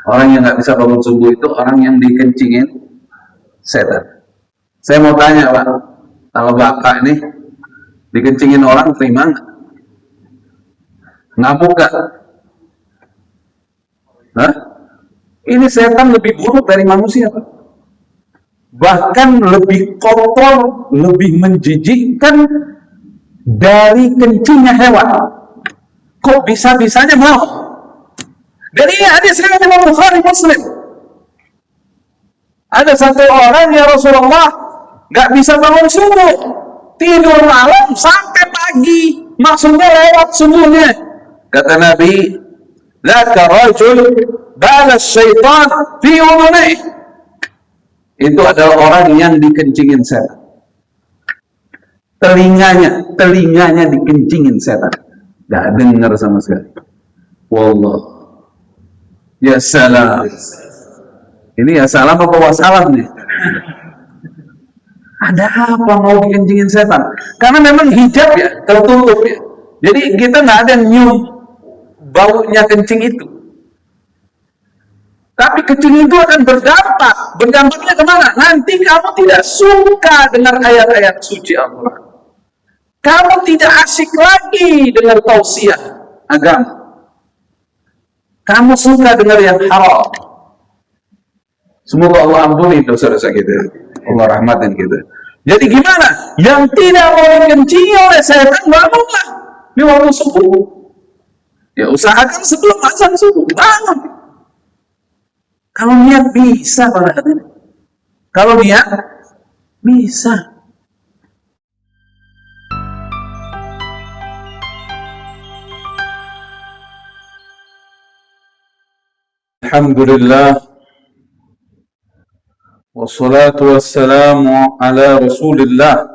Orang yang nggak bisa bangun subuh itu orang yang dikencingin setan. Saya mau tanya Pak, kalau Bapak ini dikencingin orang terima nggak? Ngamuk nggak? Hah? Ini setan lebih buruk dari manusia Pak. Bahkan lebih kotor, lebih menjijikkan dari kencingnya hewan. Kok bisa-bisanya mau? Dan ini hadis riwayat Imam Bukhari Muslim. Ada satu orang ya Rasulullah nggak bisa bangun subuh, tidur malam sampai pagi, maksudnya lewat subuhnya. Kata Nabi, "Laka rajul bala syaitan fi udhunih." Itu adalah orang yang dikencingin setan. Telinganya dikencingin setan. Nggak dengar sama sekali. Wallah. Ya salam. Ini ya salam apa wassalam nih? Ada apa mau dikencingin setan? Karena memang hijab ya, tertutup ya. Jadi kita nggak ada nyium baunya kencing itu. Tapi kencing itu akan berdampak. Berdampaknya kemana? Nanti kamu tidak suka dengar ayat-ayat suci Allah. Kamu tidak asik lagi dengar tausiah agama. Kamu suka dengar yang haram. Semoga Allah ampuni dosa-dosa kita. Allah rahmatin kita. Jadi gimana? Yang tidak mau dikencingi oleh setan, bangunlah. Ini waktu subuh. Ya usahakan sebelum azan subuh. Bangun. Kalau niat bisa pada hati. Kalau niat bisa. Alhamdulillah. Wassalatu wassalamu ala Rasulillah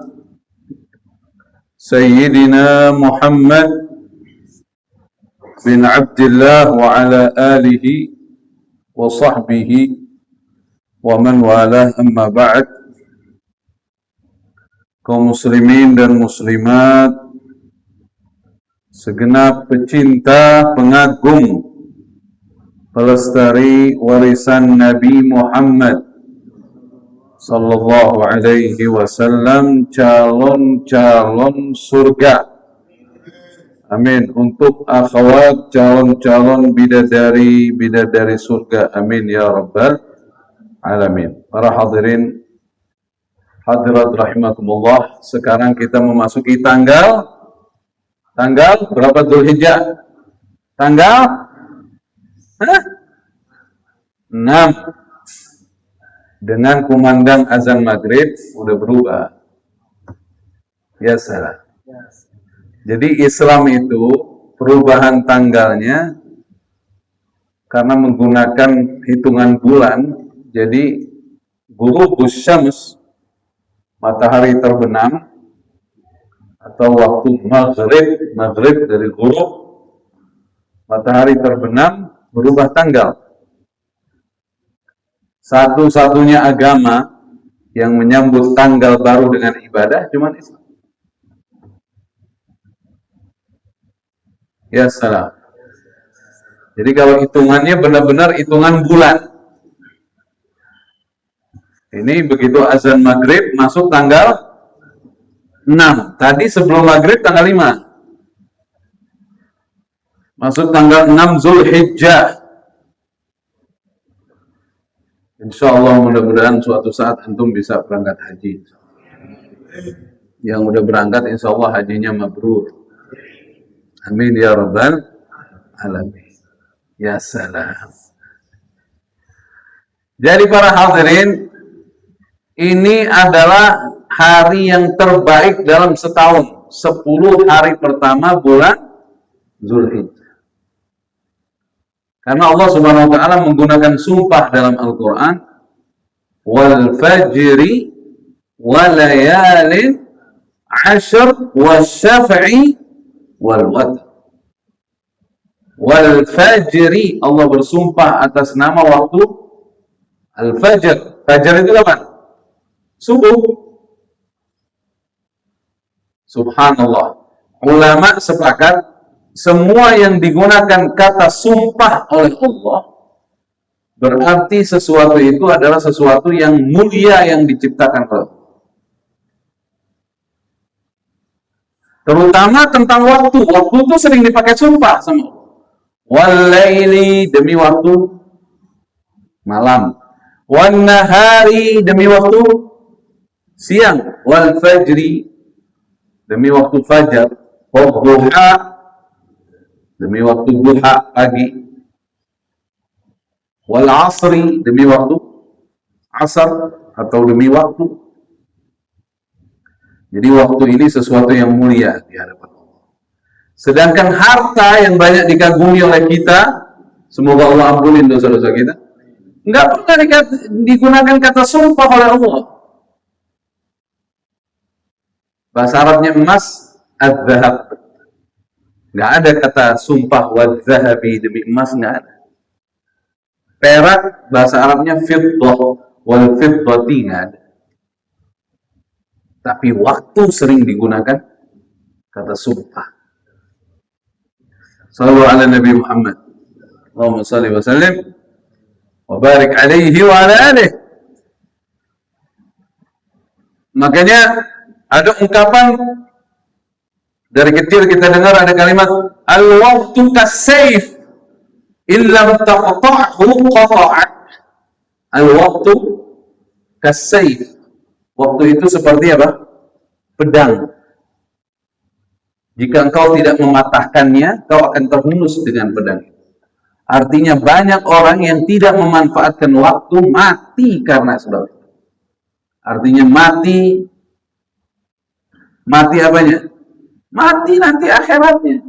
Sayyidina Muhammad bin Abdullah wa ala alihi wa sahbihi wa man walah, amma ba'd. Kaum muslimin dan muslimat, segenap pecinta, pengagum, pelestari warisan Nabi Muhammad sallallahu alaihi wasallam, calon-calon surga. Amin. Untuk akhwat calon-calon bidadari surga. Amin ya rabbal alamin. Para hadirin hadirat rahimakumullah, sekarang kita memasuki tanggal berapa Dzulhijjah? Tanggal 6. Dengan kumandang azan maghrib udah berubah. Ya salah. Jadi Islam itu perubahan tanggalnya karena menggunakan hitungan bulan. Jadi ghurubus syams, matahari terbenam, atau waktu maghrib dari ghurub, matahari terbenam, berubah tanggal. Satu-satunya agama yang menyambut tanggal baru dengan ibadah cuma Islam. Ya salam. Jadi kalau hitungannya benar-benar hitungan bulan. Ini begitu azan maghrib masuk tanggal 6. Tadi sebelum maghrib tanggal 5. Masuk tanggal 6 Dzulhijjah. Insya Allah mudah-mudahan suatu saat antum bisa berangkat haji. Yang udah berangkat insya Allah hajinya mabrur. Amin ya rabbal alamin. Ya salam. Jadi para hadirin, ini adalah hari yang terbaik dalam setahun. 10 hari pertama bulan Dzulhijjah. Karena Allah Subhanahu wa taala menggunakan sumpah dalam Al-Qur'an, wal fajri wa layalin 'ashr wasyaf'i wal watr. Wal fajri, Allah bersumpah atas nama waktu al-fajr. Fajar itu apa? Subuh. Subhanallah. Ulama sepakat semua yang digunakan kata sumpah oleh Allah berarti sesuatu itu adalah sesuatu yang mulia yang diciptakan oleh Allah. Terutama tentang waktu. Waktu itu sering dipakai sumpah sama Allah. Wal-laili, demi waktu malam. Wan-nahari, demi waktu siang. Wal-fajri, demi waktu fajar. Wad-duha, demi waktu duha pagi. Wal-asri, demi waktu asar atau demi waktu. Jadi waktu ini sesuatu yang mulia di hadapan Allah. Sedangkan harta yang banyak dikagumi oleh kita, semoga Allah ampunin dosa-dosa kita, nggak pernah digunakan kata sumpah oleh Allah. Bahasa Arabnya emas, az-zahab. Nggak ada kata sumpah wal-zahabi, demi emas, nggak ada. Perak, bahasa Arabnya fiddah, wal-fiddati, nggak ada. Tapi waktu sering digunakan kata sumpah. Sallu ala Nabi Muhammad. Allahumma salli wa sallim wa barik alaihi wa ala alihi. Makanya ada ungkapan dari kecil kita dengar, ada kalimat al-waqtu kas-sayf illam taqta'hu qata'ak. Al-waqtu kas-sayf. Waktu itu seperti apa? Pedang. Jika engkau tidak mematahkannya, kau akan terhunus dengan pedang. Artinya banyak orang yang tidak memanfaatkan waktu, mati karena sebab itu. Artinya mati apanya? Mati nanti akhiratnya.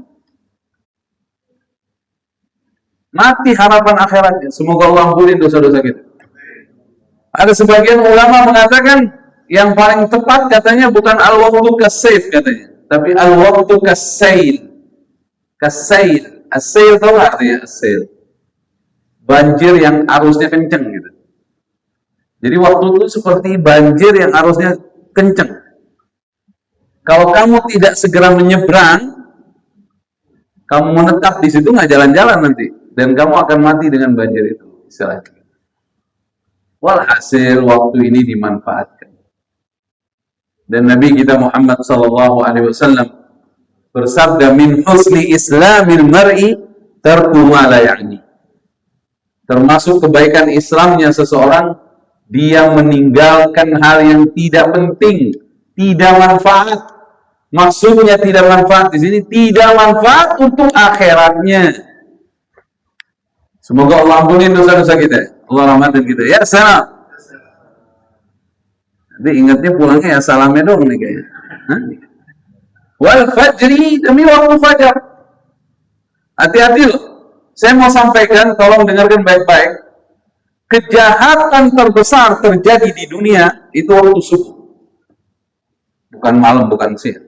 Mati harapan akhiratnya. Semoga Allah ampunin dosa-dosa kita. Ada sebagian ulama mengatakan yang paling tepat katanya bukan al-waqtu kas-sayf katanya, tapi al-waqtu kas-sail. Kas-sail. As-sail tahu artinya as-sail? Banjir yang arusnya kencang gitu. Jadi waktu itu seperti banjir yang arusnya kencang. Kalau kamu tidak segera menyeberang, kamu menetap di situ nggak jalan-jalan nanti, dan kamu akan mati dengan banjir itu. Istilahnya. Walhasil waktu ini dimanfaatkan. Dan Nabi kita Muhammad sallallahu alaihi wasallam bersabda, min husni islamil mar'i tarku ma la ya'ni. Termasuk kebaikan Islamnya seseorang, dia meninggalkan hal yang tidak penting, tidak manfaat. Maksudnya tidak manfaat di sini tidak manfaat untuk akhiratnya. Semoga Allah ampuni dosa-dosa kita. Allah rahmatin kita. Ya salam. Nanti ingatnya pulangnya ya salamnya dong nih kayaknya. Wal fajri, demi waktu fajar. Hati-hati loh. Saya mau sampaikan, tolong dengarkan baik-baik. Kejahatan terbesar terjadi di dunia itu waktu subuh. Bukan malam, bukan siang.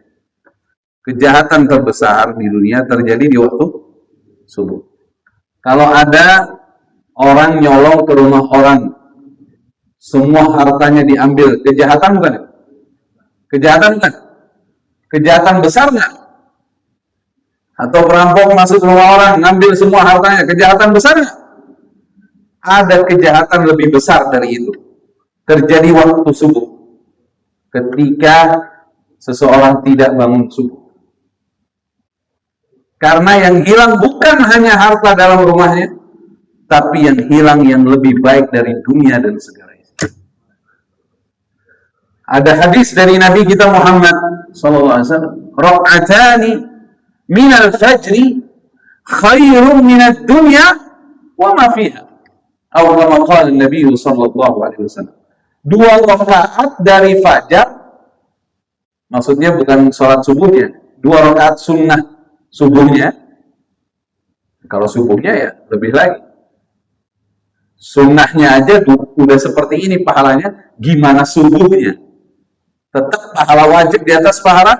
Kejahatan terbesar di dunia terjadi di waktu subuh. Kalau ada orang nyolong ke rumah orang, semua hartanya diambil, kejahatan bukan? Kejahatan bukan? Kejahatan besar nggak? Atau perampok masuk rumah orang, ngambil semua hartanya, kejahatan besar nggak? Ada kejahatan lebih besar dari itu. Terjadi waktu subuh. Ketika seseorang tidak bangun subuh. Karena yang hilang bukan hanya harta dalam rumahnya, tapi yang hilang yang lebih baik dari dunia dan segalanya. Ada hadis dari Nabi kita Muhammad sallallahu alaihi wasallam, raq'atani minal fajri khairun minad dunya wa ma fiha. Atau kama qala Nabi sallallahu alaihi wasallam. 2 rakaat dari fajar, maksudnya bukan sholat subuhnya, 2 rakaat sunnah subuhnya. Kalau subuhnya ya lebih lagi. Sunnahnya aja udah seperti ini pahalanya, gimana subuhnya? Tetap pahala wajib di atas pahala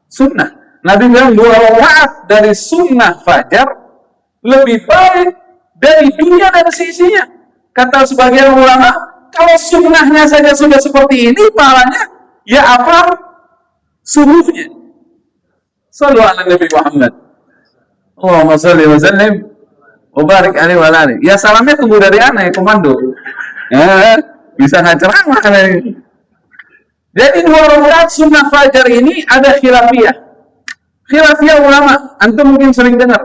sunnah. Nabi bilang 2 rakaat dari sunnah fajar lebih baik dari dunia dan seisinya. Kata sebagian ulama, kalau sunnahnya saja sudah seperti ini pahalanya, ya apa subuhnya? Sallu ala Nabi Muhammad. Allahumma salli wa sallim Mubarak Ali walali. Ya salamnya tunggu dari aneh, komando. Bisa nggak ceramah nih. Jadi 2 rakaat sunnah fajar ini ada khilafiyah. Khilafiyah ulama, antum mungkin sering dengar.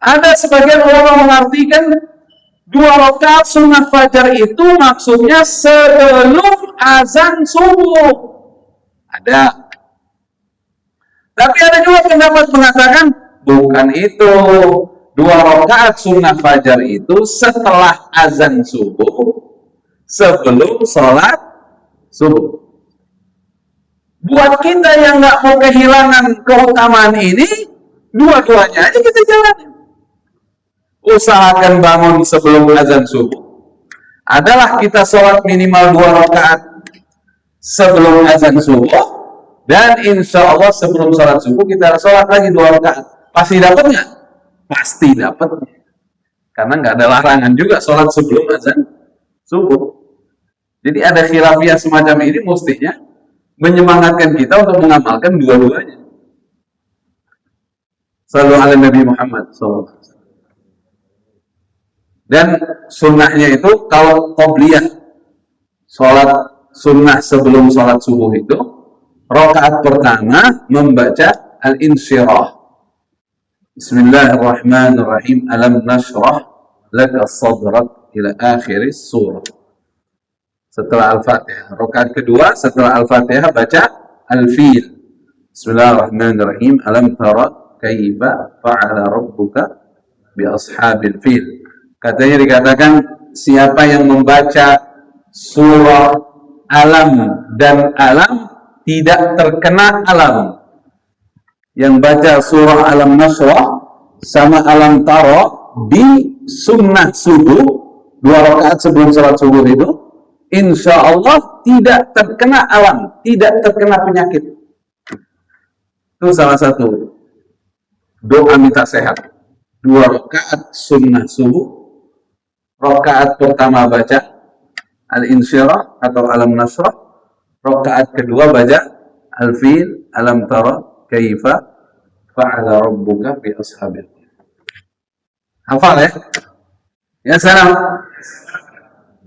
Ada sebagian ulama mengartikan 2 rakaat sunnah fajar itu maksudnya sebelum azan subuh. Ada. Tapi ada juga pendapat mengatakan bukan itu. 2 rakaat sunnah fajar itu setelah azan subuh, sebelum sholat subuh. Buat kita yang nggak mau kehilangan keutamaan ini, 2-duanya aja kita jalani. Usahakan bangun sebelum azan subuh. Adalah kita sholat minimal 2 rakaat sebelum azan subuh, dan insya Allah sebelum sholat subuh kita sholat lagi 2 rakaat. Pasti dapat nggak? Pasti dapat. Karena nggak ada larangan juga sholat sebelum azan subuh. Jadi ada khilafiyah semacam ini mestinya menyemangatkan kita untuk mengamalkan dua-duanya. Shallu ala Nabi Muhammad SAW. Dan sunnahnya itu kalau qobliyah, sholat sunnah sebelum sholat subuh itu, rakaat pertama membaca al-insyirah. Bismillahirrahmanirrahim. Alam nashrah laka sadrak ila akhir surah. Setelah Al-Fatihah. Rakaat kedua setelah Al-Fatihah baca Al-Fil. Bismillahirrahmanirrahim. Alam tara kaifa fa'ala rabbuka bi ashabil fil. Katanya dikatakan siapa yang membaca surah Alam dan Alam tidak terkena alam. Yang baca surah Alam Nasrah sama Alam Tara di sunnah subuh 2 rakaat sebelum salat subuh itu, insya Allah tidak terkena alam, tidak terkena penyakit. Itu salah satu doa minta sehat. 2 rakaat sunnah subuh, rakaat pertama baca Al-Insyirah atau Alam Nasrah, rakaat kedua baca Al-Fil, Alam Tara kaifa fa'ala rabbuka bi ashabil. Hafal ya? Ya salam.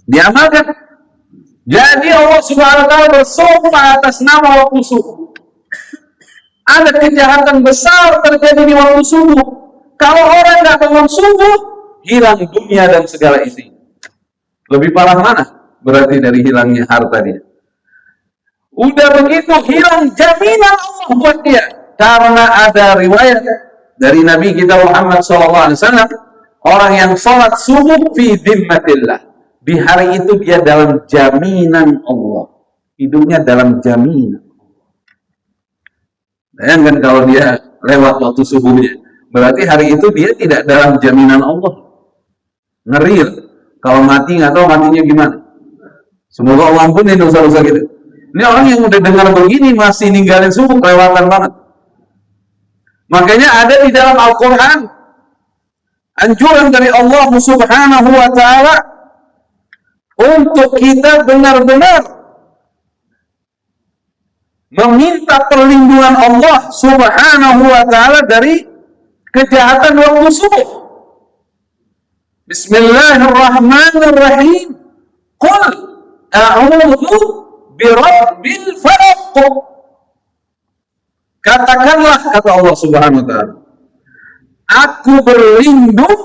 Diamalkan. Jadi Allah Subhanahu wa taala bersumpah atas nama waktu subuh. Ada kejahatan besar terjadi di waktu subuh. Kalau orang nggak bangun subuh, hilang dunia dan segala isi. Lebih parah mana? Berarti dari hilangnya harta dia. Udah begitu hilang jaminan Allah buat dia. Karena ada riwayat dari Nabi kita Muhammad SAW, orang yang sholat subuh fi dhimmatillah. Di hari itu dia dalam jaminan Allah. Hidupnya dalam jaminan. Bayangkan kalau dia lewat waktu subuhnya. Berarti hari itu dia tidak dalam jaminan Allah. Ngeri. Kalau mati nggak tahu matinya gimana. Semoga Allah ampuni dosa-dosa kita. Ini orang yang udah dengar begini masih ninggalin subuh, kelewatan banget. Makanya ada di dalam Al-Quran anjuran dari Allah Subhanahu wa ta'ala untuk kita benar-benar meminta perlindungan Allah Subhanahu wa ta'ala dari kejahatan waktu subuh. Bismillahirrahmanirrahim. Qul a'udzu birabbil falaq. Katakanlah, kata Allah Subhanahu wa ta'ala, aku berlindung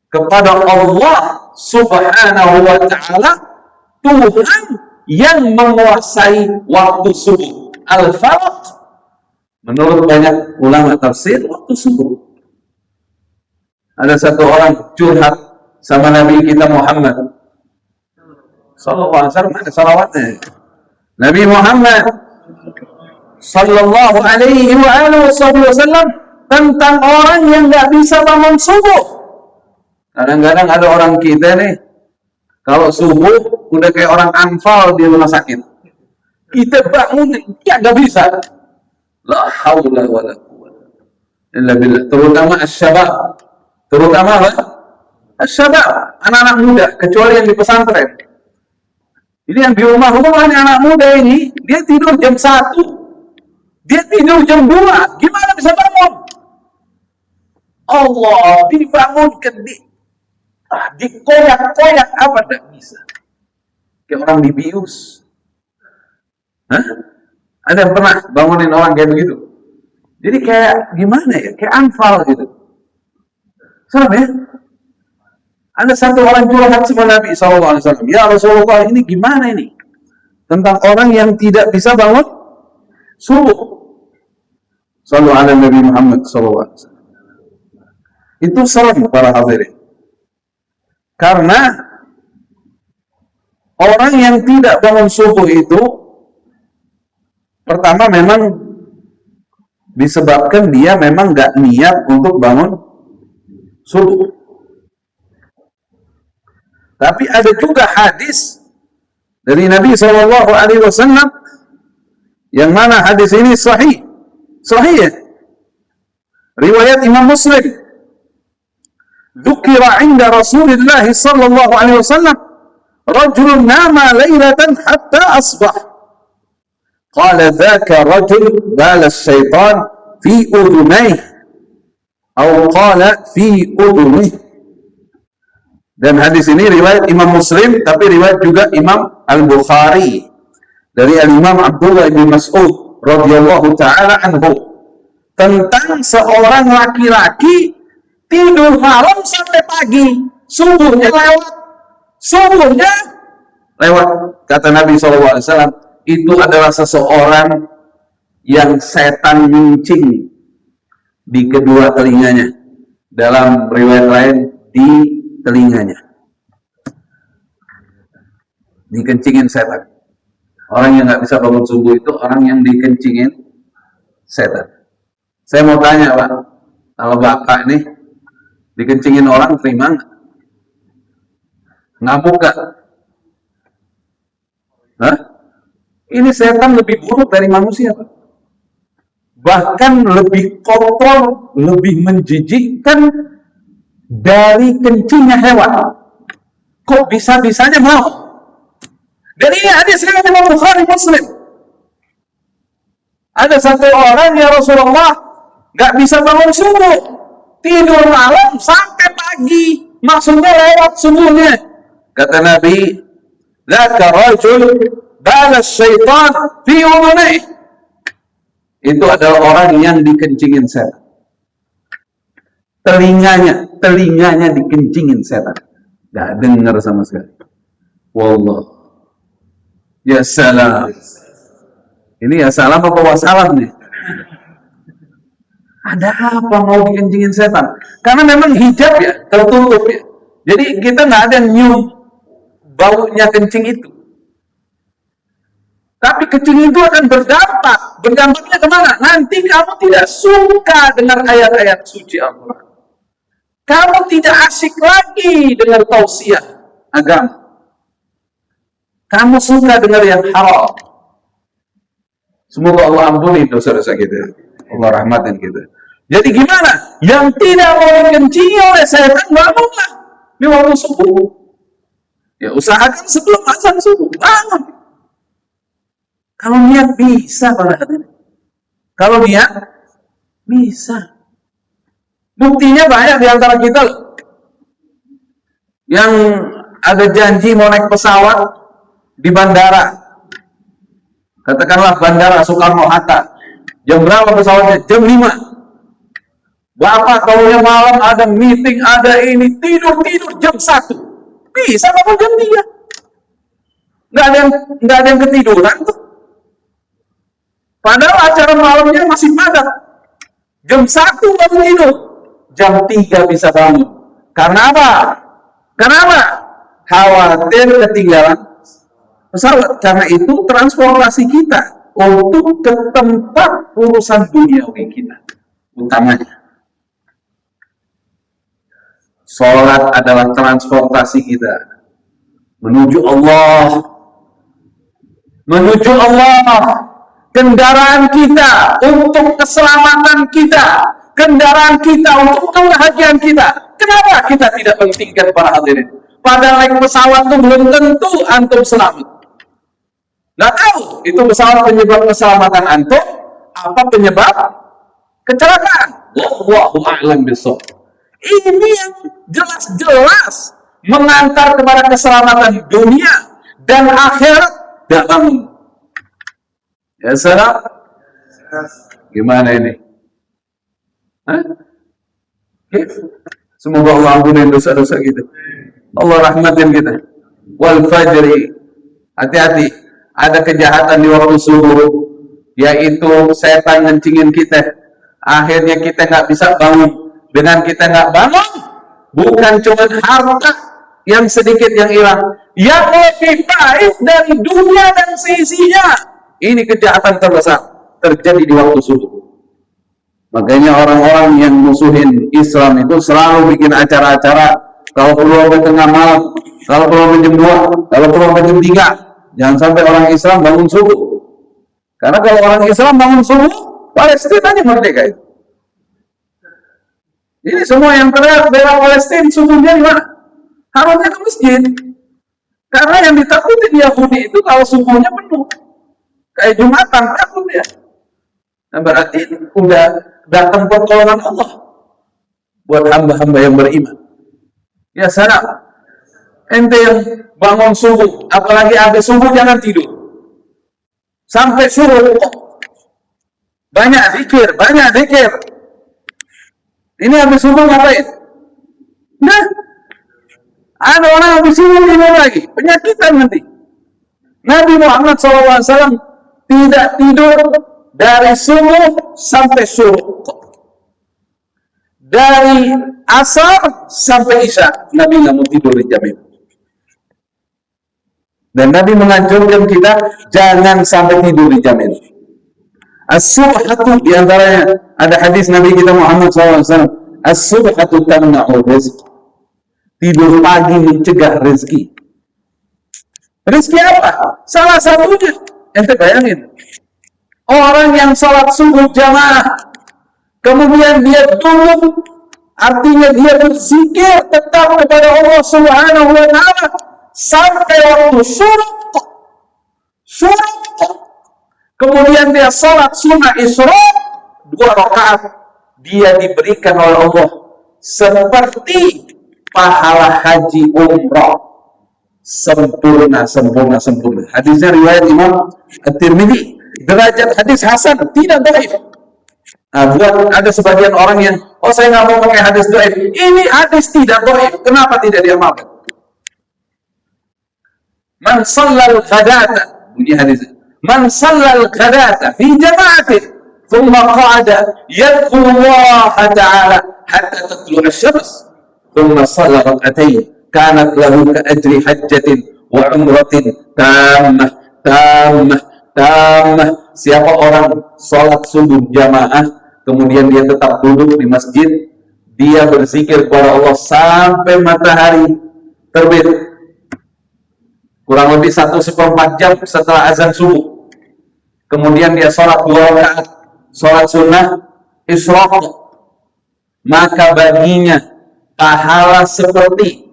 kepada Allah Subhanahu wa ta'ala, Tuhan yang menguasai waktu subuh. Al-Falaq, menurut banyak ulama tafsir, waktu subuh. Ada satu orang curhat sama Nabi kita Muhammad sallallahu alaihi wasallam, ada salawatnya. Nabi Muhammad sallallahu alaihi wasallam tentang orang yang nggak bisa bangun subuh. Kadang-kadang ada orang kita nih, kalau subuh udah kayak orang anfal di rumah sakit. Kita bangun nggak bisa. La haula wala quwwata illa billah. Terutama asy-syabab. Terutama apa? Asy-syabab, anak-anak muda, kecuali yang di pesantren. Ini yang di rumah-rumah anak muda ini, dia tidur jam 1. Dia tidur jam 2. Gimana bisa bangun? Allah dibangunkan, dikoyak-koyak apa tidak bisa. Kayak orang dibius. Hah? Ada yang pernah bangunin orang kayak begitu? Jadi kayak gimana ya? Kayak anfal gitu. Serem ya? Ada satu orang curhat sama Nabi SAW. Ya Rasulullah, ini gimana ini? Tentang orang yang tidak bisa bangun subuh. Sallu ala Nabi Muhammad SAW. Itu serem para hadirin. Karena orang yang tidak bangun subuh itu, pertama memang disebabkan dia memang nggak niat untuk bangun subuh. Tapi ada juga hadis dari Nabi SAW yang mana hadis ini sahih ya? Riwayat Imam Muslim. Dzukira 'inda Rasulillah sallallahu alaihi wasallam rajulun nama lailatan hatta asbah. Qala dzaka rajul bala syaitan fi udhunayhi atau qala fi udhunihi. Dan hadis ini riwayat Imam Muslim, tapi riwayat juga Imam Al-Bukhari dari Al-Imam Abdullah bin Mas'ud radhiyallahu taala anhu tentang seorang laki-laki tidur malam sampai pagi, subuhnya lewat. Kata Nabi SAW, itu adalah seseorang yang setan mincing di kedua telinganya. Dalam riwayat lain, di telinganya. Dikencingin setan. Orang yang nggak bisa bangun subuh itu orang yang dikencingin setan. Saya mau tanya Pak, kalau Bapak nih dikencingin orang, terima nggak? Ngamuk nggak? Hah? Ini setan lebih buruk dari manusia, Pak. Bahkan lebih kotor, lebih menjijikkan dari kencingnya hewan. Kok bisa-bisanya mau? Dan ini hadis riwayat Imam Bukhari Muslim. Ada satu orang, ya Rasulullah, nggak bisa bangun subuh, tidur malam sampai pagi, maksudnya lewat subuhnya. Kata Nabi, dzaka rajul bala syaitan fi udhunihi. Itu adalah orang yang dikencingin setan. Telinganya dikencingin setan. Gak dengar sama sekali. Wallah. Ya salam. Ini ya salam apa wassalam nih? Ada apa mau dikencingin setan? Karena memang hijab ya, tertutup ya. Jadi kita nggak ada nyium baunya kencing itu. Tapi kencing itu akan berdampak. Berdampaknya kemana? Nanti kamu tidak suka dengar ayat-ayat suci Allah. Kamu tidak asik lagi dengar tausiah agama. Kamu suka dengar yang haram. Semoga Allah ampuni dosa-dosa kita. Allah rahmatin kita. Jadi gimana? Yang tidak mau dikencingi oleh setan, bangunlah di waktu subuh. Ya usahakan sebelum azan subuh, bangun. Kalau niat bisa, para hadirin. Kalau niat bisa. Buktinya banyak di antara kita loh. Yang ada janji mau naik pesawat di bandara. Katakanlah bandara Soekarno-Hatta. Jam berapa pesawatnya? Jam 5. Bapak kalau yang malam ada meeting, ada ini, tidur jam 1. Bisa bangun jam 3. Nggak ada yang ketiduran tuh. Padahal acara malamnya masih padat. Jam 1 baru tidur. Jam 3 bisa bangun. Karena apa? Khawatir ketinggalan pesawat. Karena itu transportasi kita untuk ke tempat urusan duniawi kita. Utamanya. Sholat adalah transportasi kita. Menuju Allah. Kendaraan kita untuk keselamatan kita, kendaraan kita untuk kebahagiaan kita. Kenapa kita tidak pentingkan para hadirin? Pada naik pesawat itu belum tentu antum selamat. Nggak tahu itu pesawat penyebab keselamatan antum apa penyebab kecelakaan. Wallahu a'lam bishawab. Ini yang jelas-jelas mengantar kepada keselamatan dunia dan akhirat. Tidak bangun. Ya salah. Gimana ini? Hah? Semoga Allah ampuni dosa-dosa kita. Allah rahmatin kita. Wal fajri. Hati-hati. Ada kejahatan di waktu subuh, yaitu setan ngencingin kita. Akhirnya kita nggak bisa bangun. Dengan kita nggak bangun, bukan cuma harta yang sedikit yang hilang, yang lebih baik dari dunia dan seisinya. Ini kejahatan terbesar terjadi di waktu subuh. Makanya orang-orang yang musuhin Islam itu selalu bikin acara-acara. Kalau perlu sampai tengah malam, kalau perlu sampai jam 2, kalau perlu sampai jam 3. Jangan sampai orang Islam bangun subuh. Karena kalau orang Islam bangun subuh, Palestina aja merdeka itu. Ini semua yang teriak bela Palestina subuhnya di mana? Harusnya ke masjid. Karena yang ditakutin Yahudi itu kalau subuhnya penuh. Kayak Jumatan takut ya. Nah, berarti udah datang pertolongan Allah buat hamba-hamba yang beriman. Ya salam. Ente yang bangun subuh, apalagi habis subuh jangan tidur. Sampai subuh. Banyak zikir, banyak zikir. Ini habis subuh ngapain? Nah, ada orang habis subuh tidur lagi, penyakitan nanti. Nabi Muhammad SAW tidak tidur dari subuh sampai subuh. Dari asar sampai isya, Nabi nggak mau tidur di jam itu. Dan Nabi menganjurkan kita jangan sampai tidur di jam itu. As-subhatu diantaranya ada hadis Nabi kita Muhammad SAW. As-subhatu tamna'u rizq. Tidur pagi mencegah rezeki. Rezeki apa? Salah satunya, ente bayangin, orang yang sholat subuh jamaah, kemudian dia duduk, artinya dia berzikir tetap kepada Allah Subhanahu wa Ta'ala sampai waktu syuruk. Kemudian dia sholat sunnah Isra 2 rakaat, dia diberikan oleh Allah seperti pahala haji umrah. Sempurna. Hadisnya riwayat Imam At-Tirmidzi. Derajat hadis hasan, tidak dhaif. Nah, buat ada sebagian orang yang, saya nggak mau pakai hadis dhaif. Ini hadis tidak dhaif. Kenapa tidak diamalkan? Man shallal ghadata, bunyi hadis. Man shallal ghadata fi jama'atin, thumma qa'ada yadhkuru Allah ta'ala hatta tatlu'a asy-syams, thumma shalla rak'atayn. Kanat lahu ka'ajri hajjatin wa umratin tammah. Siapa orang sholat subuh jamaah, kemudian dia tetap duduk di masjid, dia berzikir kepada Allah sampai matahari terbit, kurang lebih 1/4 jam setelah azan subuh. Kemudian dia sholat 2 rakaat, sholat sunnah Isra', maka baginya pahala seperti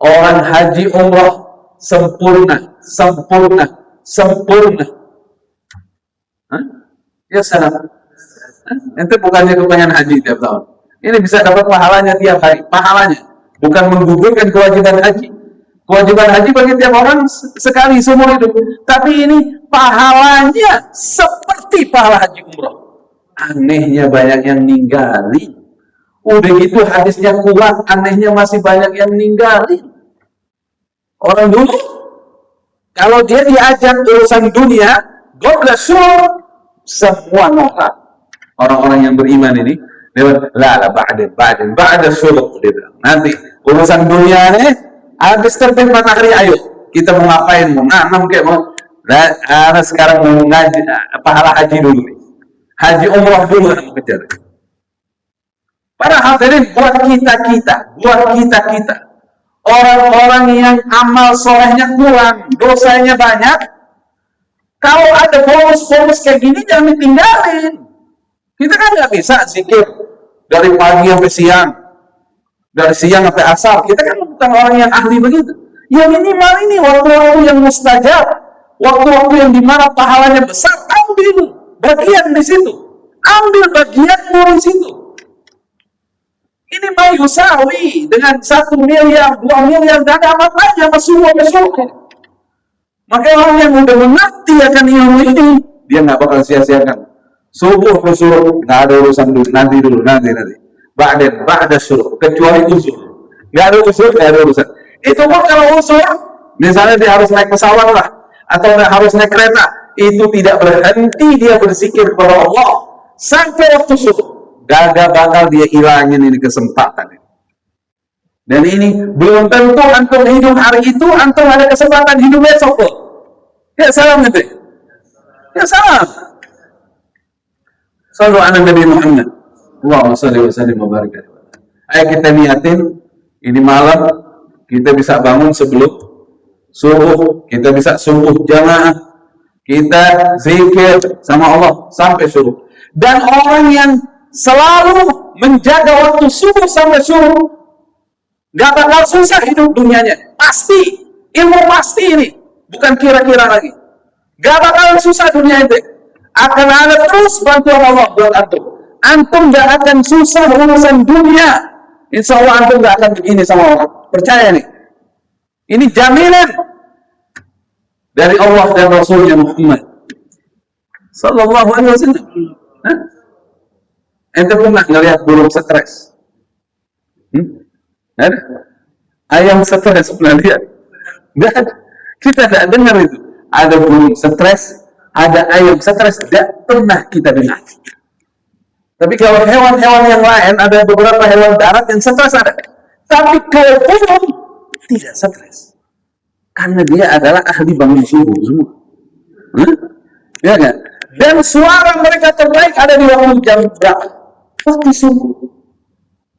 orang haji umrah sempurna. Hah? Ya salam. Ente bukannya kepengen haji tiap tahun. Ini bisa dapat pahalanya tiap hari. Pahalanya bukan menggugurkan kewajiban haji. Kewajiban haji bagi tiap orang sekali seumur hidup. Tapi ini pahalanya seperti pahala haji umrah. Anehnya banyak yang ninggalin. Udah gitu hadisnya kuat, anehnya masih banyak yang ninggalin. Orang dulu, kalau dia diajak urusan dunia, gobla syur, semua nolak. Orang-orang yang beriman ini, dia bilang, ba'da syuruk, dia bilang. Nanti urusan dunia ini, habis terbit matahari, ayo kita mau ngapain, mau nanam kayak mau. Sekarang mau ngaji, pahala haji dulu nih. Haji umrah dulu yang mau kejar. Para hadirin, buat kita, orang-orang yang amal solehnya kurang, dosanya banyak, kalau ada bonus-bonus kayak gini jangan ditinggalin. Kita kan nggak bisa zikir dari pagi sampai siang, dari siang sampai asar. Kita kan bukan orang yang ahli begitu. Yang minimal ini waktu-waktu yang mustajab, waktu-waktu yang dimana pahalanya besar, ambil bagian di situ, ambil bagianmu di situ. Ini mau yusawi dengan 1 miliar, 2 miliar, gak ada apa-apanya sama subuh. Maka orang yang udah mengerti akan ilmu ini, dia nggak bakal sia-siakan. Subuh suruh, nggak ada urusan dulu, nanti. Ba'da suruh, kecuali usul. Nggak ada usul, nggak ada urusan. Itu pun kalau usul, misalnya dia harus naik pesawat lah, atau harus naik kereta, itu tidak berhenti dia berzikir kepada Allah sampai waktu subuh. Gak bakal dia hilangin ini kesempatan. Dan ini belum tentu antum hidup hari itu, antum ada kesempatan hidup besok. Ya salam gitu. Ya salam. Sallu ala Nabi Muhammad. Allahumma shalli wa sallim wa barik. Ayo kita niatin ini malam kita bisa bangun sebelum subuh, kita bisa subuh jamaah, kita zikir sama Allah sampai subuh. Dan orang yang selalu menjaga waktu subuh sampai subuh, gak bakal susah hidup dunianya. Pasti, ilmu pasti ini, bukan kira-kira lagi. Gak bakal susah dunia itu. Akan ada terus bantuan Allah buat antum. Antum gak akan susah urusan dunia. Insya Allah antum gak akan begini sama Allah. Percaya nih. Ini jaminan dari Allah dan Rasulnya Muhammad Sallallahu Alaihi Wasallam. Ente pernah ngelihat burung stres? Ada? Ayam stres pernah lihat? Nggak ada. Kita tidak dengar itu. Ada burung stres, ada ayam stres, tidak pernah kita dengar. Tapi kalau hewan-hewan yang lain, ada beberapa hewan darat yang stres ada. Tapi kalau burung tidak stres, karena dia adalah ahli bangun subuh semua. Ya kan? Dan suara mereka terbaik ada di waktu jam berapa? Waktu subuh.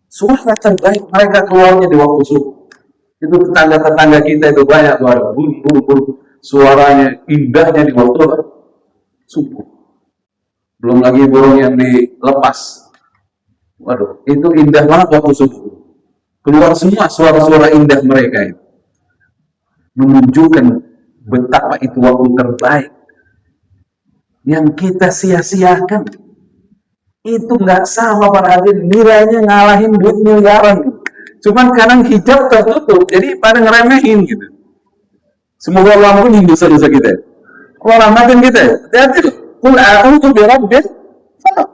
Suara terbaik mereka keluarnya di waktu subuh. Itu tetangga-tetangga kita itu banyak tuh ada burung. Suaranya indahnya di waktu subuh. Belum lagi burung yang dilepas. Waduh, itu indah banget waktu subuh. Keluar semua suara-suara indah mereka itu. Menunjukkan betapa itu waktu terbaik. Yang kita sia-siakan. Itu nggak sama para hadirin, nilainya ngalahin duit miliaran. Cuman kadang hijab tertutup, jadi pada ngeremehin gitu. Semoga Allah ampuni dosa-dosa kita. Allah rahmatin kita. Hati-hati loh. Qul a'udzu birabbil falaq.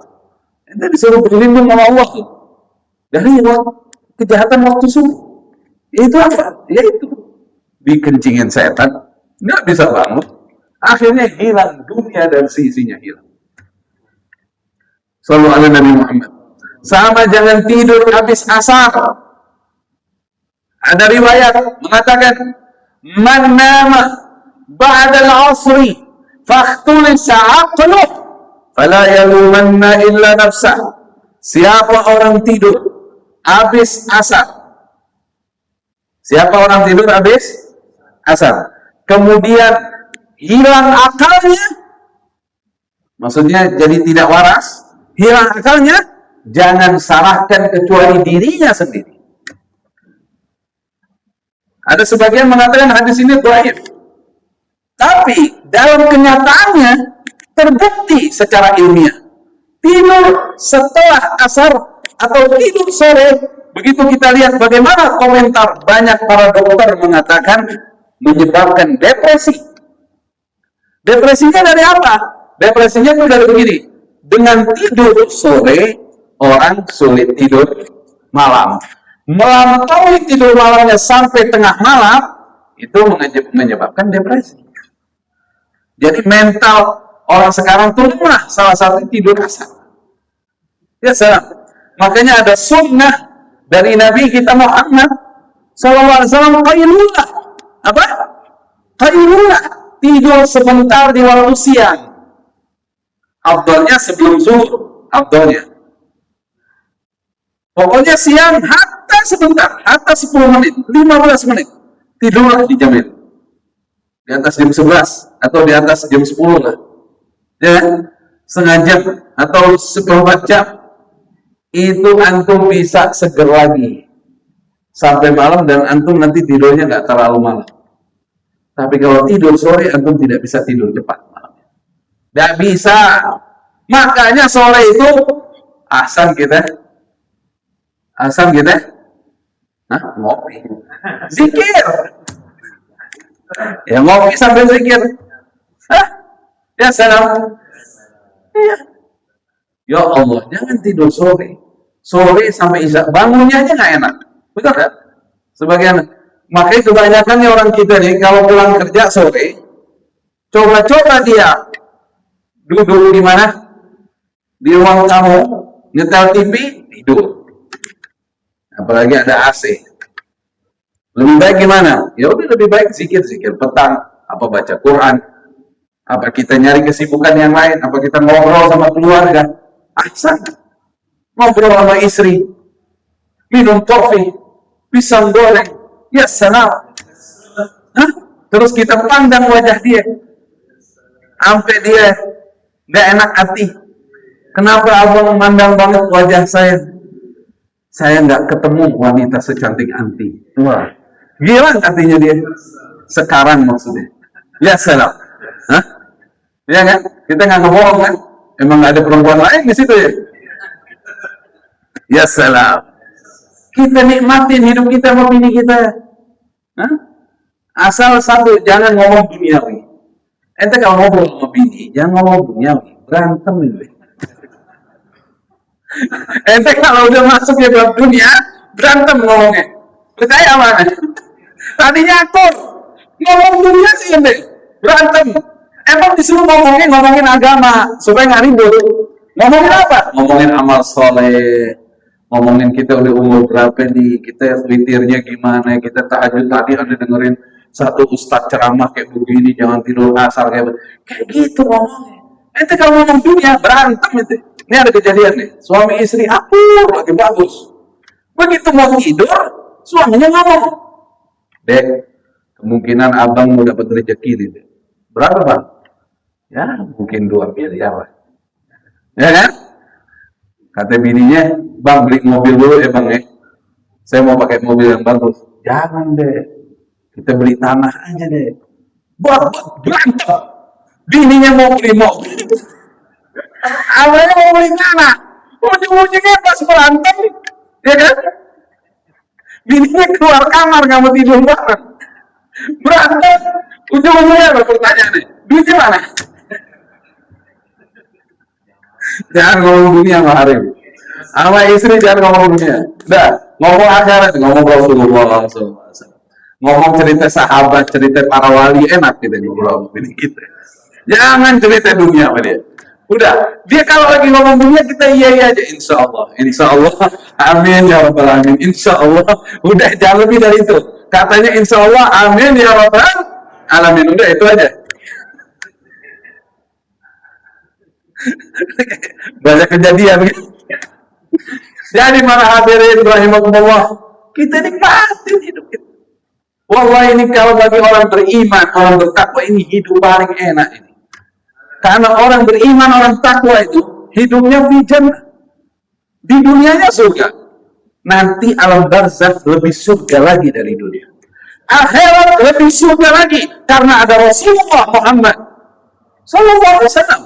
Ente disuruh berlindung sama Allah dari kejahatan waktu subuh. Itu apa? Yaitu dikencingin setan, nggak bisa bangun. Akhirnya hilang dunia dan sisinya hilang. Sallallahu alaihi Nabi Muhammad. Sama jangan tidur habis asar. Ada riwayat mengatakan, man nama ba'da al-'asri fakhtulisa 'aqluh fala yalumanna illa nafsah. Siapa orang tidur habis asar? Siapa orang tidur habis asar? Kemudian hilang akalnya, maksudnya jadi tidak waras, hilang akalnya, jangan salahkan kecuali dirinya sendiri. Ada sebagian mengatakan hadis ini dhaif. Tapi dalam kenyataannya terbukti secara ilmiah. Tidur setelah asar atau tidur sore, begitu kita lihat bagaimana komentar banyak para dokter mengatakan menyebabkan depresi. Depresinya dari apa? Depresinya itu dari begini. Dengan tidur sore, orang sulit tidur malam. Melampaui tidur malamnya sampai tengah malam, itu menyebabkan depresi. Jadi mental orang sekarang tuh lemah, salah satu tidur asar. Ya salam. Makanya ada sunnah dari Nabi kita Muhammad SAW, qailullah. Apa? Qailullah. Tidur sebentar di waktu siang. Afdalnya sebelum zuhur. Afdalnya. Pokoknya siang hatta sebentar, hatta 10 menit, 15 menit. Tidurlah dijamin. Di atas jam 11 atau di atas jam 10 lah. Ya, setengah jam atau 14 jam. Itu antum bisa seger lagi sampai malam dan antum nanti tidurnya nggak terlalu malam. Tapi kalau tidur sore antum tidak bisa tidur cepat malamnya. Nggak bisa. Makanya sore itu ahsan kita Asal kita ngopi. Zikir. Ya ngopi sambil zikir. Ya salam. Iya. Ya Allah, jangan tidur sore. Sore sampai isya. Bangunnya aja nggak enak. Betul kan? Sebagian. Makanya kebanyakan orang kita nih, kalau pulang kerja sore, coba-coba dia duduk di mana? Di ruang tamu, nyetel TV, tidur. Apalagi ada AC. Lebih baik gimana? Ya udah lebih baik zikir petang, apa baca Quran, apa kita nyari kesibukan yang lain, apa kita ngobrol sama keluarga. Asal ngobrol sama istri, minum kopi, pisang goreng, ya salam. Terus kita pandang wajah dia, sampai dia gak enak hati. Kenapa abang memandang banget wajah saya? Saya nggak ketemu wanita secantik anti. Wah, gila artinya dia. Sekarang maksudnya. Ya salam. Ya kan? Kita nggak ngebohong kan? Emang nggak ada perempuan lain di situ ya? Ya salam. Kita nikmatin hidup kita sama bini kita. Asal satu, jangan ngomong duniawi. Ente kalau ngobrol sama bini, jangan ngomong duniawi. Berantem ini. Ente kalau udah masuk ke dalam dunia, berantem ngomongnya. Percaya mana? Tadinya akur. Ngomong dunia sih ente. Berantem. Emang disuruh ngomongin agama. Supaya nggak ribut. Ngomongin apa? Ngomongin amal soleh. Ngomongin kita udah umur berapa nih. Kita witirnya gimana. Kita tahajud tadi ada dengerin satu ustadz ceramah kayak begini. Jangan tidur asal kayak gitu ngomongnya. Ente kalau ngomong dunia, berantem ente. Ini ada kejadian nih, suami istri akur lagi bagus. Begitu mau tidur, suaminya ngomong, Dek, kemungkinan abang mau dapat rezeki nih. Berapa bang? Ya mungkin 2 miliar lah. Ya kan? Kata bininya, bang beli mobil dulu ya bang ya. Saya mau pakai mobil yang bagus. Jangan deh, kita beli tanah aja deh. Berantem. Bininya mau beli mobil. Awalnya mau beli tanah, ujung-ujungnya pas berantem, ya kan? Bininya keluar kamar nggak mau tidur bareng, berantem, ujung-ujungnya ada pertanyaan nih, duitnya mana? Jangan ngomong dunia sama Harim, sama istri jangan ngomong dunia. Udah, ngomong akhirat, ngomong Rasulullah SAW, ngomong cerita sahabat, cerita para wali, enak kita ngobrol sama kita. Jangan cerita dunia sama dia. Udah, dia kalau lagi ngomong dunia kita iya aja, insya Allah, amin ya rabbal alamin, insya Allah, udah jangan lebih dari itu. Katanya insya Allah, amin ya rabbal alamin, udah itu aja. Banyak kejadian. Jadi para hadirin rahimakumullah, kita nikmatin hidup kita. Wallah ini kalau bagi orang beriman, orang bertakwa ini hidup paling enak ini. Karena orang beriman, orang takwa itu hidupnya di jannah. Di dunianya surga. Nanti alam barzakh lebih surga lagi dari dunia. Akhirat lebih surga lagi karena ada Rasulullah Muhammad sallallahu alaihi wasallam.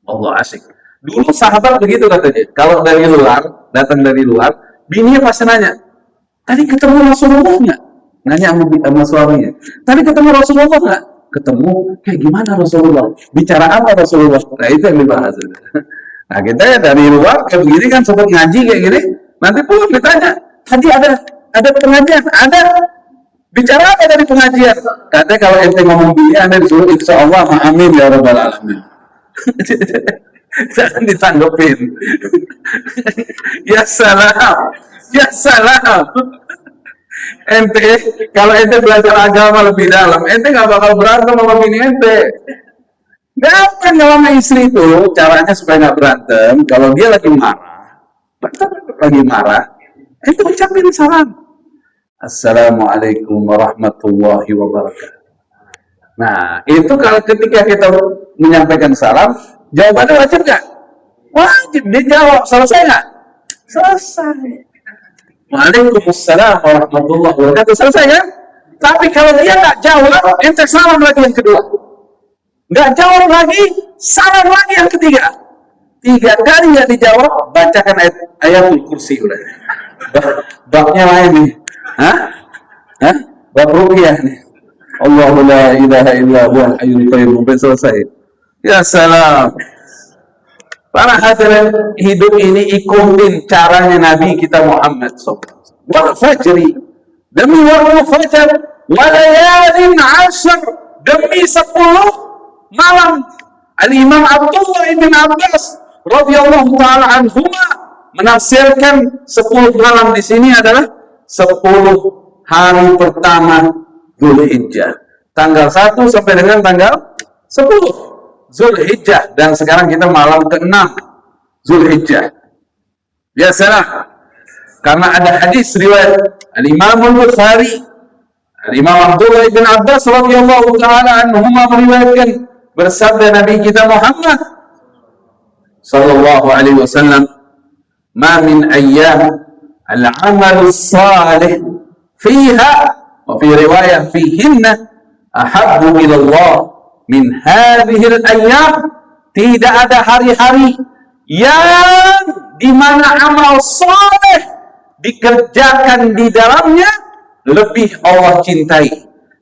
Allah asik. Dulu sahabat begitu katanya. Kalau dari luar, datang dari luar, bininya pasti nanya, tadi ketemu Rasulullah nggak? Nanya sama suaminya. Tadi ketemu Rasulullah nggak? Ketemu kayak gimana Rasulullah, bicara apa Rasulullah, nah itu yang dibahas. Nah kita ya dari luar kayak begini kan sempat ngaji kayak gini, nanti pulang ditanya tadi ada pengajian, ada bicara apa dari pengajian, katanya kalau ente ngomong begini anda disuruh insya Allah amin ya rabbal alamin. Jangan ditanggepin. Ya salam, ya salam. Ente kalau ente belajar agama lebih dalam, ente nggak bakal berantem sama bini ente. Gampang sama istri itu caranya supaya nggak berantem. Kalau dia lagi marah, ente ucapin salam. Assalamualaikum warahmatullahi wabarakatuh. Nah itu kalau ketika kita menyampaikan salam, jawabannya wajib nggak? Wajib. Dia jawab selesai nggak? Selesai. Waalaikumsalam warahmatullahi wabarakatuh. Selesai kan? Tapi kalau dia nggak jawab, ente salam lagi yang kedua. Nggak jawab lagi, salam lagi yang ketiga. 3 kali nggak dijawab, bacakan ayatul kursi udah. Babnya lain nih. Hah? Bab ruqyah nih. Allahu la ilaha illa huwal hayyul qayyum, selesai. Ya salam. Para hadirin, hidup ini ikutin caranya Nabi kita Muhammad SAW. Wal fajri, demi waktu fajar, walayalin ashar, demi 10 malam. Al-Imam Abdullah ibn Abbas radhiyallahu ta'ala anhuma menafsirkan 10 malam di sini adalah 10 hari pertama Zulhijjah. Tanggal 1 sampai dengan tanggal 10 Zulhijjah, dan sekarang kita malam ke-6 Zulhijjah. Ya salah. Karena ada hadis riwayat Al-Imam Al-Bukhari, Al-Imam Abdullah ibn Abbas radhiyallahu ta'ala anhuma meriwayatkan bersabda Nabi kita Muhammad sallallahu alaihi wasallam, "Ma min ayyam al-amal salih fiha wa fi riwayah fihinna ahabbu ila Allah min hadhihi al-ayyam." Tidak ada hari-hari yang di mana amal saleh dikerjakan di dalamnya lebih Allah cintai,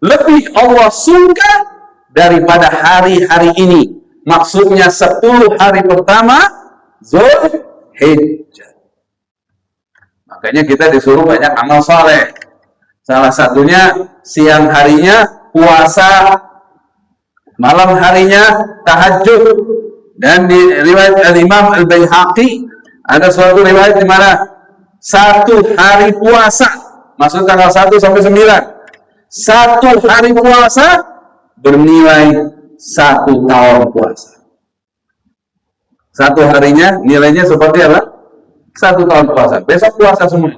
lebih Allah suka daripada hari-hari ini. Maksudnya 10 hari pertama Zulhijjah. Makanya kita disuruh banyak amal saleh. Salah satunya siang harinya puasa, malam harinya tahajud. Dan di riwayat Al-Imam Al-Baihaqi ada suatu riwayat di mana 1 hari puasa, maksud tanggal 1 sampai 9, 1 hari puasa bernilai 1 tahun puasa. 1 harinya nilainya seperti apa? 1 tahun puasa. Besok puasa semua.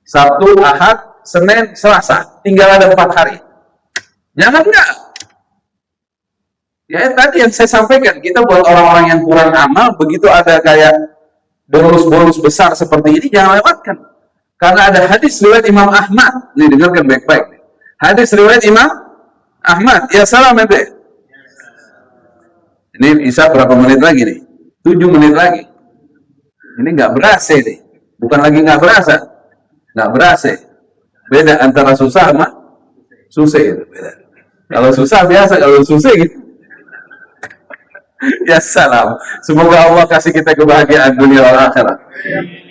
Sabtu, Ahad, Senin, Selasa. Tinggal ada 4 hari. Jangan enggak. Ya tadi yang saya sampaikan, kita buat orang-orang yang kurang amal, begitu ada kayak bonus-bonus besar seperti ini, jangan lewatkan. Karena ada hadis riwayat Imam Ahmad. Nih, dengarkan baik-baik. Hadis riwayat Imam Ahmad. Ya salam ente. Ini bisa berapa menit lagi nih? 7 menit lagi. Ini nggak berasa nih. Bukan lagi nggak berasa. Nggak berasa. Beda antara susah sama susah gitu. Beda. Kalau susah biasa, kalau susah gitu. Ya salam. Semoga Allah kasih kita kebahagiaan dunia dan akhirat.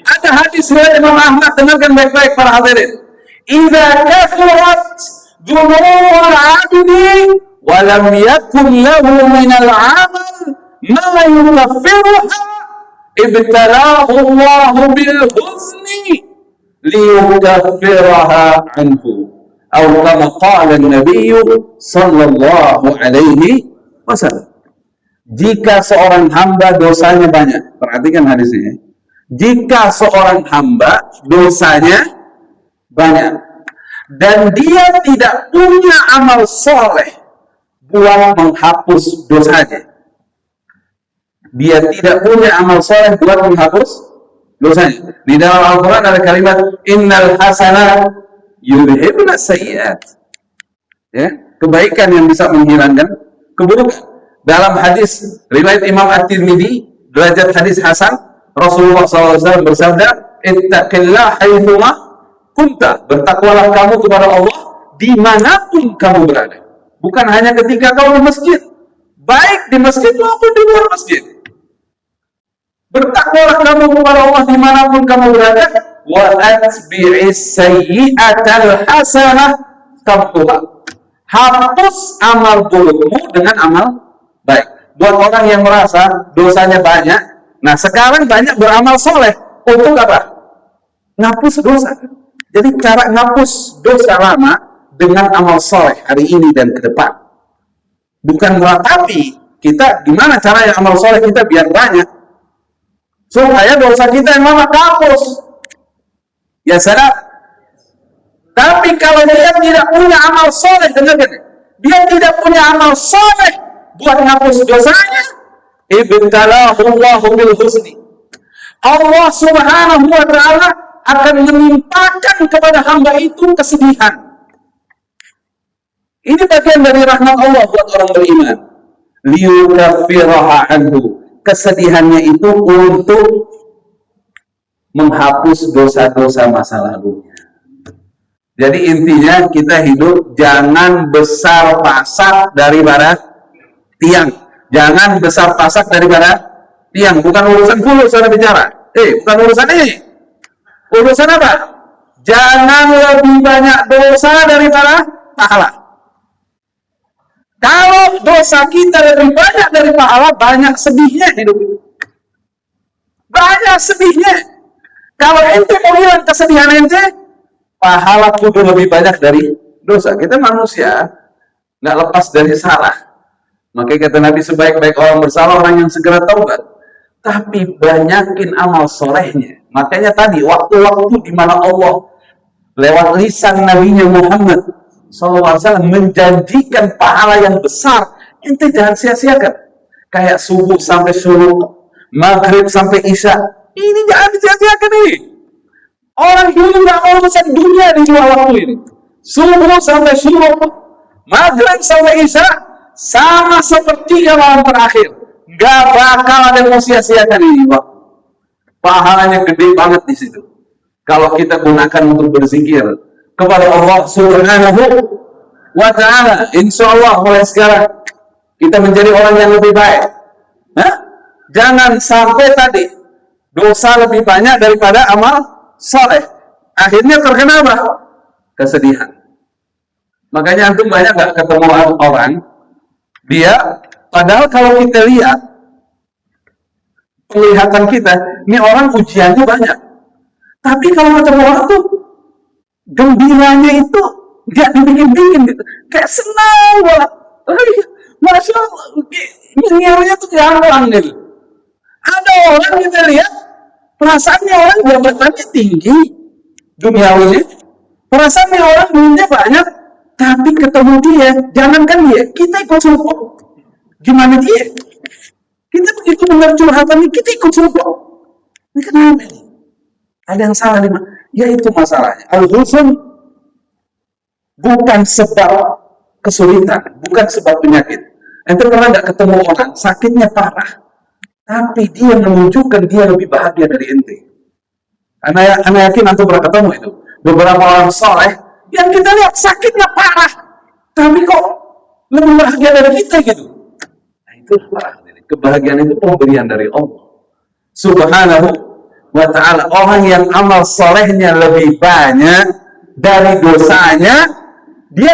Ada hadis riwayat Imam Ahmad, dengarkan baik-baik para hadirin. Idza kathurat dhunubul 'abdi wa lam yakun lahu min al-'amal ma yukaffiruha ibtalahu Allah bil huzni liyukaffiraha anhu. Atau kama qala an-nabiy sallallahu alaihi wasallam. Jika seorang hamba dosanya banyak, perhatikan hadisnya. Jika seorang hamba dosanya banyak dan dia tidak punya amal soleh buat menghapus dosanya, dia tidak punya amal soleh buat menghapus dosanya. Di dalam Al-Quran ada kalimat innal hasanat yudhibna sayyi'at. Ya, kebaikan yang bisa menghilangkan keburukan. Dalam hadis riwayat Imam At-Tirmidzi, derajat hadis hasan, Rasulullah SAW bersabda, "Ittaqillah haitsuma kunta." Bertakwalah kamu kepada Allah dimanapun kamu berada. Bukan hanya ketika kamu di masjid, baik di masjid maupun di luar masjid. Bertakwalah kamu kepada Allah dimanapun kamu berada. Wa atbi'is sayyi'atal hasanah tamhuha. Hapus amal burukmu dengan amal baik. Buat orang yang merasa dosanya banyak, nah sekarang banyak beramal soleh untuk apa? Ngapus dosa. Jadi cara ngapus dosa lama dengan amal soleh hari ini dan ke depan. Bukan meratapi kita gimana cara yang amal soleh kita biar banyak, supaya dosa kita yang lama terhapus. Ya sadar. Tapi kalau dia tidak punya amal soleh, dengarkan, dia tidak punya amal soleh buat menghapus dosanya, ibtalahu Allahu bil husni. Allah Subhanahu wa taala akan menimpakan kepada hamba itu kesedihan. Ini bagian dari rahmat Allah buat orang beriman. Liyukaffiraha anhu. kesedihannya itu untuk menghapus dosa-dosa masa lalunya. Jadi intinya kita hidup jangan besar pasak daripada tiang. Jangan besar pasak daripada tiang. Bukan urusan fulus saya bicara. Bukan urusan ini. Urusan apa? Jangan lebih banyak dosa daripada pahala. Kalau dosa kita lebih banyak dari pahala, banyak sedihnya hidup itu. Banyak sedihnya. Kalau ente mau hilang kesedihan ente, pahala kudu lebih banyak dari dosa. Kita manusia, nggak lepas dari salah. Makanya kata Nabi, sebaik-baik orang bersalah orang yang segera taubat. Tapi banyakin amal solehnya. Makanya tadi waktu-waktu di mana Allah lewat lisan Nabi Muhammad SAW menjanjikan pahala yang besar, ente jangan sia-siakan. Kayak subuh sampai syuruk, maghrib sampai isya, ini jangan sia-siakan nih. Orang dulu nggak mau urusan dunia di dua waktu ini. Subuh sampai syuruk, maghrib sampai isya, sama seperti malam terakhir. Nggak bakal ada yang mau sia-siakan ini, Pak. Pahalanya gede banget di situ. Kalau kita gunakan untuk berzikir kepada Allah Subhanahu wa Ta'ala, insya Allah mulai sekarang kita menjadi orang yang lebih baik. Jangan sampai tadi dosa lebih banyak daripada amal soleh. Akhirnya terkena apa? Kesedihan. Makanya antum banyak nggak ketemu orang, dia padahal kalau kita lihat penglihatan kita, ini orang ujiannya banyak. Tapi kalau ketemu orang tuh gembiranya itu nggak dibikin-bikin gitu, kayak senang banget. Masya Allah, nyirnya tuh gampang gitu. Ada orang kita lihat perasaannya orang jabatannya tinggi, duniawinya, perasaannya orang duitnya banyak, tapi ketemu dia, jangankan dia, kita ikut support. Gimana dia? Kita begitu dengar curhatannya, kita ikut support. Ini kenapa nih? Ada yang salah nih, yaitu masalahnya. Al-huzn bukan sebab kesulitan, bukan sebab penyakit. Ente pernah nggak ketemu orang sakitnya parah, tapi dia menunjukkan dia lebih bahagia dari ente. Anak yakin antum pernah ketemu itu. Beberapa orang soleh yang kita lihat sakitnya parah, tapi kok lebih bahagia dari kita gitu. Nah, itu parah. Kebahagiaan itu pemberian dari Allah Subhanahu wa Ta'ala. Orang yang amal solehnya lebih banyak dari dosanya, dia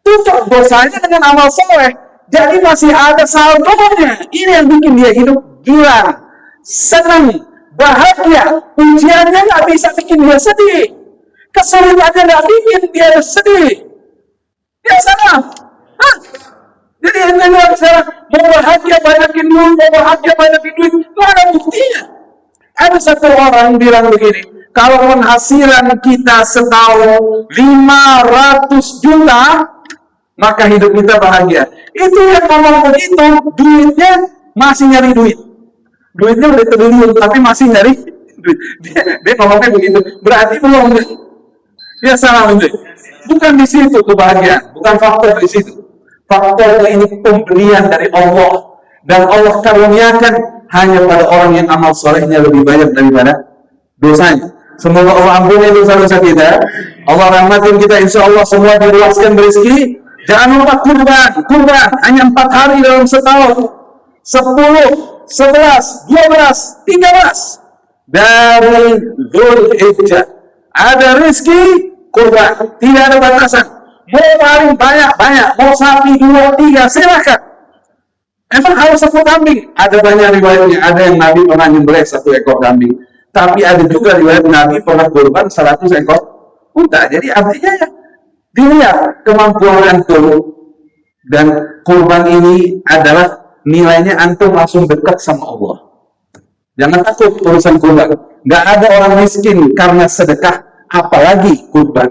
tutup dosanya dengan amal soleh, jadi masih ada saldonya. Ini yang bikin dia hidup gila, senang, bahagia. Ujiannya nggak bisa bikin dia sedih, kesulitannya nggak bikin dia sedih, dia senang. Jadi ente bilang sekarang mau bahagia banyakin duit, mau bahagia banyakin duit, nggak ada buktinya. Ada satu orang bilang begini, kalau penghasilan kita setahun 500 juta, maka hidup kita bahagia. Itu yang ngomong begitu, duitnya masih nyari duit. Duitnya udah triliun, tapi masih nyari duit. Dia ngomongnya begitu, berarti belum. Ya salah betul. Bukan di situ kebahagiaan, bukan faktor di situ. Faktornya ini pemberian dari Allah, dan Allah karuniakan hanya pada orang yang amal solehnya lebih banyak daripada dosanya. Semoga Allah ampuni dosa-dosa kita, Allah rahmatin kita, insya Allah semua diluaskan rezeki. Jangan lupa kurban hanya 4 hari dalam setahun, 10, 11, 12, 13 dari Dzulhijjah. Ada rezeki kurban, tidak ada batasan. Mau paling banyak, mau sapi 2, 3, silakan. Emang harus 1 kambing? Ada banyak riwayatnya. Ada yang Nabi pernah nyembelih 1 ekor kambing. Tapi ada juga riwayat Nabi pernah kurban 100 ekor unta. Jadi artinya ya, dilihat kemampuan antum. Dan kurban ini adalah nilainya antum langsung dekat sama Allah. Jangan takut urusan kurban. Gak ada orang miskin karena sedekah, apalagi kurban.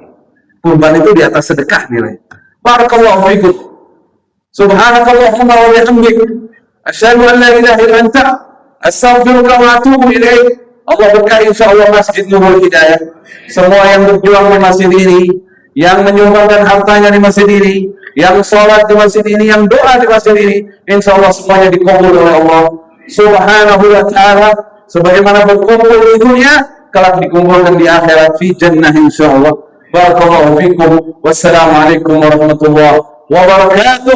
Kurban itu di atas sedekah nilai. Barakallahu fikum. Subhanakallahumma wa bihamdik, asyhadu an la ilaha illa anta, astaghfiruka wa atubu ilaik. Allah berkahi insyaallah Masjid Nurul Hidayah. Semua yang berjuang di masjid ini, yang menyumbangkan hartanya di masjid ini, yang sholat di masjid ini, yang doa di masjid ini, insyaallah semuanya dikabul oleh Allah. Subhanahu wa ta'ala, sebagaimana berkumpul di dunia, kelak dikumpulkan di akhirat fi jannah insyaallah. Barakallahu fikum. Wassalamualaikum warahmatullahi wabarakatuh.